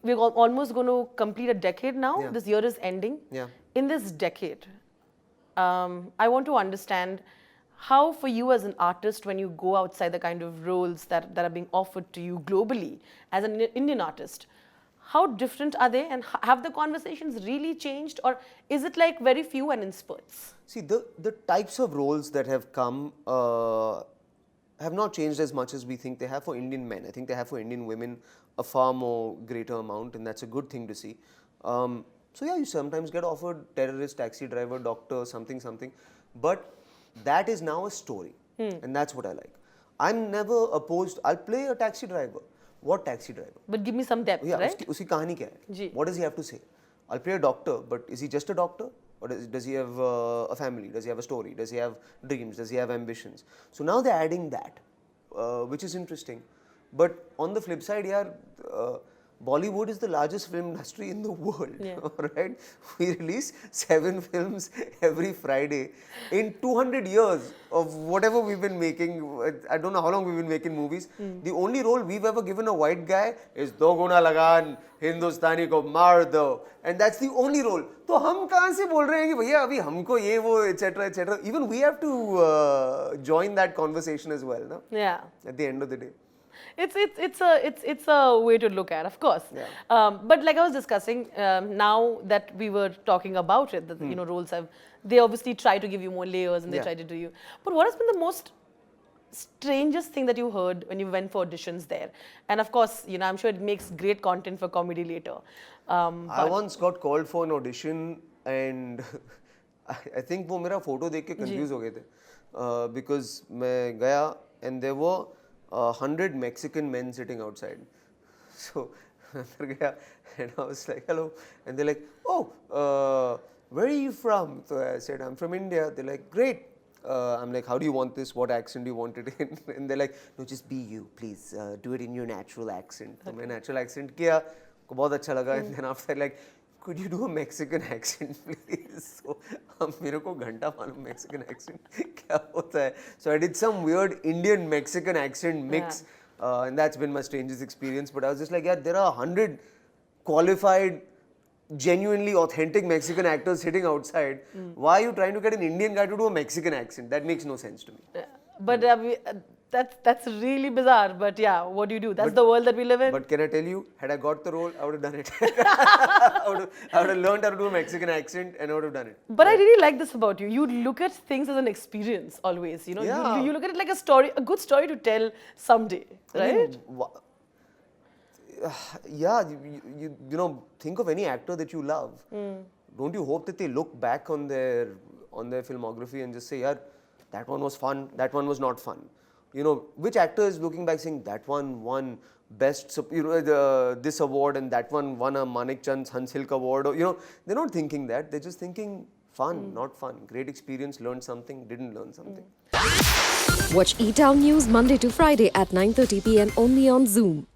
almost going to complete a decade now. Yeah. This year is ending. Yeah. In this decade, I want to understand how, for you as an artist, when you go outside the kind of roles that are being offered to you globally as an Indian artist, how different are they, and have the conversations really changed, or is it like very few and in spurts? See, the types of roles that have come have not changed as much as we think they have for Indian men. I think they have for Indian women a far more greater amount, and that's a good thing to see. So yeah, you sometimes get offered terrorist, taxi driver, doctor, something, but that is now a story, and that's what I like. I'm never opposed. I'll play a taxi driver. What taxi driver? But give me some depth, Yeah, right? uski kahani kya hai? Ji. What does he have to say? I'll play a doctor, but is he just a doctor? Or does he have a family? Does he have a story? Does he have dreams? Does he have ambitions? So now they're adding that, which is interesting. But on the flip side, Bollywood is the largest film industry in the world. Yeah. Right? We release 7 films every Friday. In 200 years of whatever we've been making, I don't know how long we've been making movies, the only role we've ever given a white guy is Do Guna Lagan, Hindustani ko maar do. And that's the only role. तो हम कहाँ से बोल रहे हैं कि भैया अभी हमको ये वो etc etc. Even we have to join that conversation as well, no? Yeah. At the end of the day. It's a way to look at, of course. Yeah. But like I was discussing, now that we were talking about it, that roles they obviously try to give you more layers, and they Yeah. try to do you. But what has been the most strangest thing that you heard when you went for auditions there? And of course, I'm sure it makes great content for comedy later. I once got called for an audition, and I think वो मेरा photo देख के confused हो गए थे, because मैं गया and there were 100 Mexican men sitting outside. So अंदर गया and I was like, hello, and they're like, oh, where are you from? So I said, I'm from India. They're like, great. I'm like, how do you want this? What accent do you want it in? And they're like, no, just be you, please. Do it in your natural accent. So my natural accent किया, को बहुत अच्छा लगा. And then after like, could you do a Mexican accent, please? So मेरे को घंटा मालूम Mexican accent क्या होता है. So I did some weird Indian Mexican accent mix, and that's been my strangest experience. But I was just like, yeah, there are 100 qualified, genuinely authentic Mexican actors sitting outside. Why are you trying to get an Indian guy to do a Mexican accent? That makes no sense to me. But that's really bizarre. But yeah, what do you do? That's the world that we live in. But can I tell you, had I got the role, I would have done it. I would have learned how to do a Mexican accent, and I would have done it. But I really like this about you. You look at things as an experience always. Yeah. You look at it like a story, a good story to tell someday, right? I mean, yeah, you think of any actor that you love. Don't you hope that they look back on their filmography and just say, yeah, that one was fun, that one was not fun. Which actor is looking back saying that one won best, this award, and that one won a Manik Chand Hansilk award? Or, they're not thinking that. They're just thinking fun, not fun. Great experience, learned something, didn't learn something. Watch E-Town News Monday to Friday at 9:30 p.m. only on Zoom.